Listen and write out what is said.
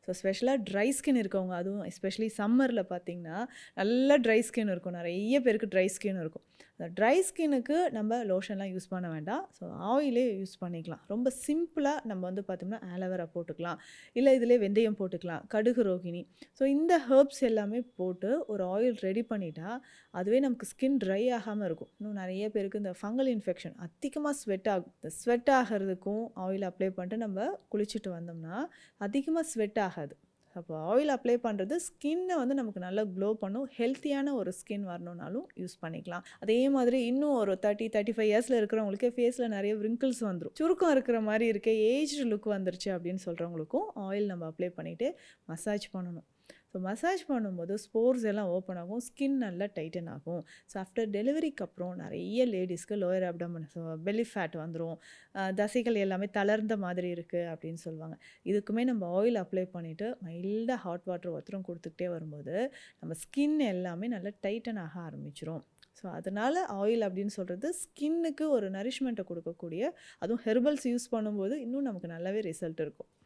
So ஸ்பெஷலாக dry skin இருக்கவங்க, அதுவும் எஸ்பெஷலி சம்மரில் பார்த்தீங்கன்னா, நல்லா ட்ரை ஸ்கின் இருக்கும். நிறைய பேருக்கு ட்ரை ஸ்கின் இருக்கும். அந்த ட்ரை ஸ்கின்னுக்கு நம்ம லோஷன்லாம் யூஸ் பண்ண வேண்டாம். ஸோ ஆயிலே யூஸ் பண்ணிக்கலாம். ரொம்ப சிம்பிளா நம்ம வந்து பார்த்தோம்னா, ஆலோவேரா போட்டுக்கலாம். இல்ல இதிலே வெந்தயம் போட்டுக்கலாம். கடுகு, ரோகிணி. ஸோ இந்த ஹெர்ப்ஸ் எல்லாமே போட்டு ஒரு ஆயில் ரெடி பண்ணிட்டா, அதுவே நமக்கு ஸ்கின் ட்ரை ஆகாம இருக்கும். இன்னும் நெறைய பேருக்கு இந்த ஃபங்கல் இன்ஃபெக்ஷன் அதிகமா ஸ்வெட் ஆகும். இந்த ஸ்வெட் ஆகறதுக்கும் ஆயில் அப்ளை பண்ணிட்டு நம்ம குளிச்சுட்டு வந்தோம்னா, அதிகமா ஸ்வெட் ஆகாது. அப்போ ஆயில் அப்ளை பண்ணுறது ஸ்கின்னை வந்து நமக்கு நல்லா க்ளோ பண்ணும். ஹெல்த்தியான ஒரு ஸ்கின் வரணுன்னாலும் யூஸ் பண்ணிக்கலாம். அதே மாதிரி இன்னும் ஒரு 35 இயர்ஸில் இருக்கிறவங்களுக்கே ஃபேஸில் நிறைய விரிங்கிள்ஸ் வந்துடும். சுருக்கம் இருக்கிற மாதிரி இருக்க ஏஜ்டு லுக் வந்துருச்சு அப்படின்னு சொல்கிறவங்களுக்கும் ஆயில் நம்ம அப்ளை பண்ணிவிட்டு மசாஜ் பண்ணணும். ஸோ மசாஜ் பண்ணும்போது ஸ்போர்ஸ் எல்லாம் ஓப்பன் ஆகும், ஸ்கின் நல்லா டைட்டன் ஆகும். ஸோ ஆஃப்டர் டெலிவரிக்கு அப்புறம் நிறைய லேடிஸ்க்கு lower abdomen, so belly fat வந்துடும், தசைகள் எல்லாமே தளர்ந்த மாதிரி இருக்குது அப்படின்னு சொல்லுவாங்க. இதுக்குமே நம்ம ஆயில் அப்ளை பண்ணிவிட்டு மைல்டாக ஹாட் வாட்டர் ஒருத்தரும் கொடுத்துக்கிட்டே வரும்போது நம்ம ஸ்கின் எல்லாமே நல்லா டைட்டன் ஆக ஆரம்பிச்சிரும். ஸோ அதனால் ஆயில் அப்படின்னு சொல்கிறது ஸ்கின்னுக்கு ஒரு நரிஷ்மெண்ட்டை கொடுக்கக்கூடிய, அதுவும் ஹெர்பல்ஸ் யூஸ் பண்ணும்போது இன்னும் நமக்கு நல்லாவே ரிசல்ட் இருக்கும்.